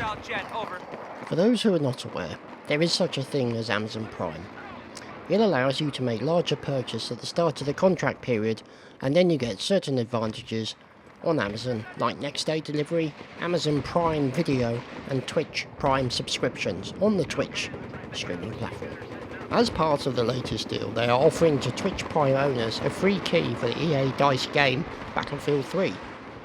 Hostile jet, over. For those who are not aware, there is such a thing as Amazon Prime. It allows you to make larger purchases at the start of the contract period, and then you get certain advantages on Amazon, like next day delivery, Amazon Prime Video, and Twitch Prime subscriptions on the Twitch streaming platform. As part of the latest deal, they are offering to Twitch Prime owners a free key for the EA DICE game Battlefield 3.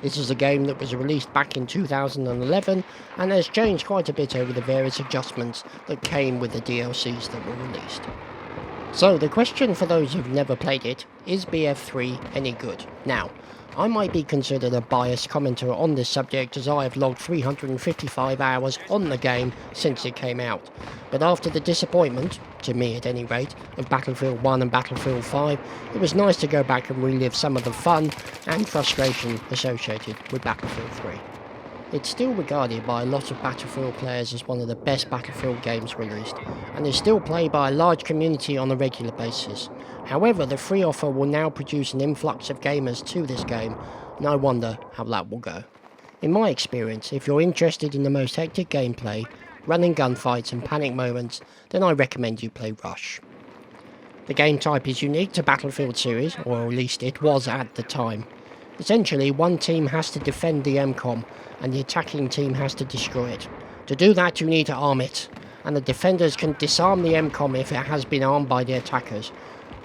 This is a game that was released back in 2011 and has changed quite a bit over the various adjustments that came with the DLCs that were released. So the question for those who've never played it, is BF3 any good? Now, I might be considered a biased commenter on this subject as I have logged 355 hours on the game since it came out. But after the disappointment, to me at any rate, of Battlefield 1 and Battlefield 5, it was nice to go back and relive some of the fun and frustration associated with Battlefield 3. It's still regarded by a lot of Battlefield players as one of the best Battlefield games released, and is still played by a large community on a regular basis. However, the free offer will now produce an influx of gamers to this game, and I wonder how that will go. In my experience, if you're interested in the most hectic gameplay, running gunfights and panic moments, then I recommend you play Rush. The game type is unique to Battlefield series, or at least it was at the time. Essentially, one team has to defend the MCOM, and the attacking team has to destroy it. To do that, you need to arm it, and the defenders can disarm the MCOM if it has been armed by the attackers.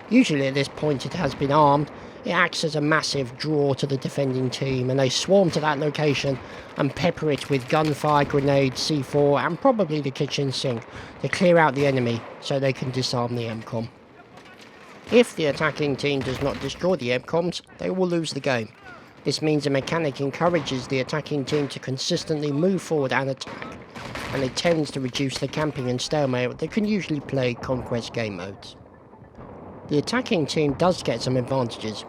Usually at this point it has been armed, it acts as a massive draw to the defending team, and they swarm to that location and pepper it with gunfire, grenades, C4 and probably the kitchen sink to clear out the enemy so they can disarm the MCOM. If the attacking team does not destroy the MCOMs, they will lose the game. This means the mechanic encourages the attacking team to consistently move forward and attack, and it tends to reduce the camping and stalemate that can usually play Conquest game modes. The attacking team does get some advantages,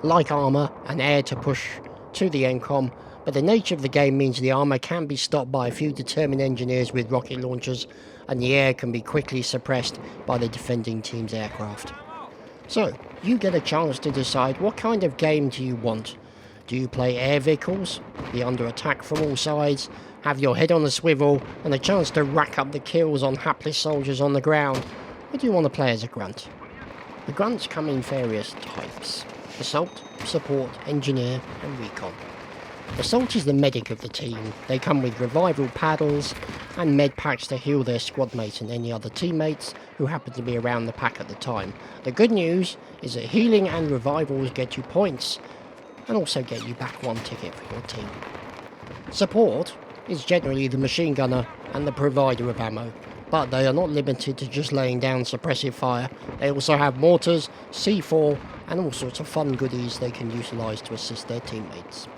like armour and air to push to the MCOM, but the nature of the game means the armour can be stopped by a few determined engineers with rocket launchers, and the air can be quickly suppressed by the defending team's aircraft. So, you get a chance to decide what kind of game do you want. Do you play air vehicles, be under attack from all sides, have your head on a swivel and a chance to rack up the kills on hapless soldiers on the ground, or do you want to play as a grunt? The grunts come in various types: Assault, Support, Engineer and Recon. Assault is the medic of the team. They come with revival paddles and med packs to heal their squad mates and any other teammates who happen to be around the pack at the time. The good news is that healing and revivals get you points and also get you back one ticket for your team. Support is generally the machine gunner and the provider of ammo, but they are not limited to just laying down suppressive fire. They also have mortars, C4 and all sorts of fun goodies they can utilise to assist their teammates.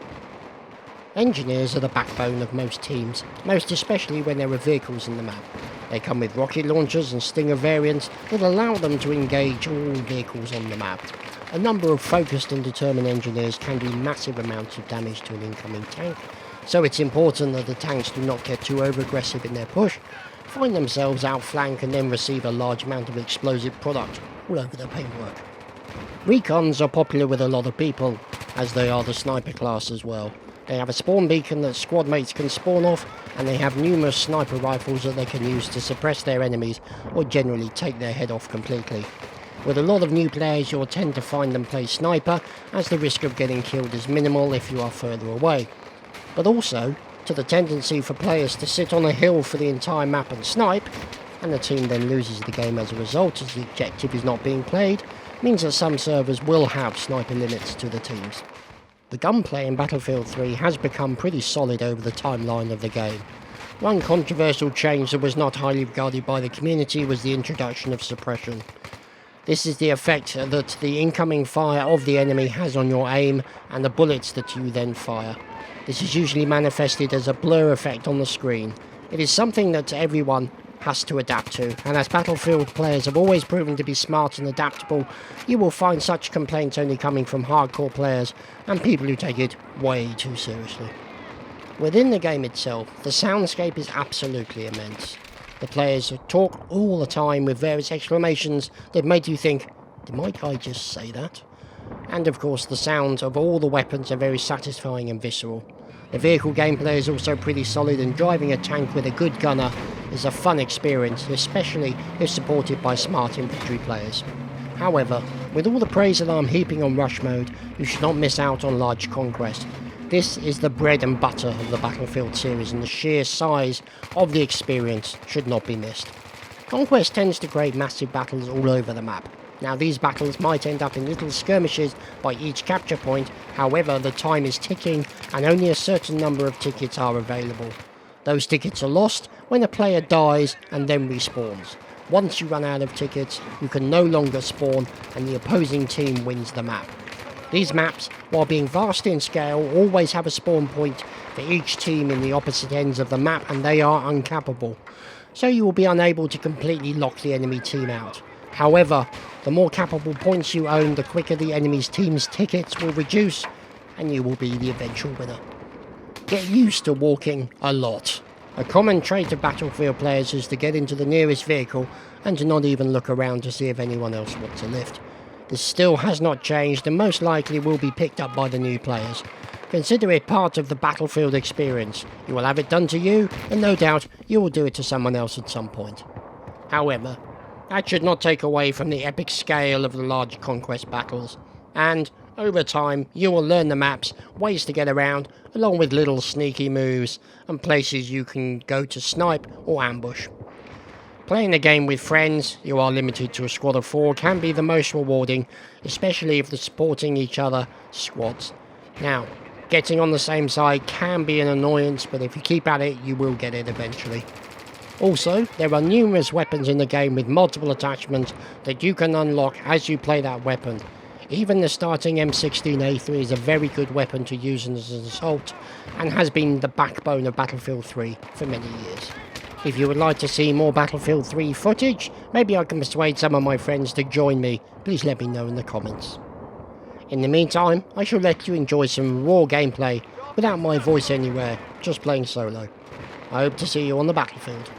Engineers are the backbone of most teams, most especially when there are vehicles in the map. They come with rocket launchers and Stinger variants that allow them to engage all vehicles on the map. A number of focused and determined engineers can do massive amounts of damage to an incoming tank, so it's important that the tanks do not get too over-aggressive in their push, find themselves outflanked and then receive a large amount of explosive product all over their paintwork. Recons are popular with a lot of people, as they are the sniper class as well. They have a spawn beacon that squad mates can spawn off, and they have numerous sniper rifles that they can use to suppress their enemies or generally take their head off completely. With a lot of new players, you'll tend to find them play sniper, as the risk of getting killed is minimal if you are further away. But also, to the tendency for players to sit on a hill for the entire map and snipe, and the team then loses the game as a result as the objective is not being played, means that some servers will have sniper limits to the teams. The gunplay in Battlefield 3 has become pretty solid over the timeline of the game. One controversial change that was not highly regarded by the community was the introduction of Suppression. This is the effect that the incoming fire of the enemy has on your aim and the bullets that you then fire. This is usually manifested as a blur effect on the screen. It is something that everyone has to adapt to, and as Battlefield players have always proven to be smart and adaptable, you will find such complaints only coming from hardcore players and people who take it way too seriously. Within the game itself, the soundscape is absolutely immense. The players talk all the time with various exclamations that made you think, might I just say that? And of course the sounds of all the weapons are very satisfying and visceral. The vehicle gameplay is also pretty solid, and driving a tank with a good gunner is a fun experience, especially if supported by smart infantry players. However, with all the praise that I'm heaping on Rush Mode, you should not miss out on Large Conquest. This is the bread and butter of the Battlefield series, and the sheer size of the experience should not be missed. Conquest tends to create massive battles all over the map. Now, these battles might end up in little skirmishes by each capture point, however the time is ticking and only a certain number of tickets are available. Those tickets are lost when a player dies and then respawns. Once you run out of tickets, you can no longer spawn and the opposing team wins the map. These maps, while being vast in scale, always have a spawn point for each team in the opposite ends of the map, and they are uncappable, so you will be unable to completely lock the enemy team out. However, the more cappable points you own, the quicker the enemy's team's tickets will reduce, and you will be the eventual winner. Get used to walking a lot. A common trait of Battlefield players is to get into the nearest vehicle and to not even look around to see if anyone else wants a lift. This still has not changed and most likely will be picked up by the new players. Consider it part of the Battlefield experience. You will have it done to you, and no doubt you will do it to someone else at some point. However, that should not take away from the epic scale of the large Conquest battles, and over time you will learn the maps, ways to get around, along with little sneaky moves and places you can go to snipe or ambush. Playing the game with friends, you are limited to a squad of 4, can be the most rewarding, especially if they're supporting each other squads. Now, getting on the same side can be an annoyance, but if you keep at it, you will get it eventually. Also, there are numerous weapons in the game with multiple attachments that you can unlock as you play that weapon. Even the starting M16A3 is a very good weapon to use as an assault, and has been the backbone of Battlefield 3 for many years. If you would like to see more Battlefield 3 footage, maybe I can persuade some of my friends to join me, please let me know in the comments. In the meantime, I shall let you enjoy some raw gameplay without my voice anywhere, just playing solo. I hope to see you on the battlefield.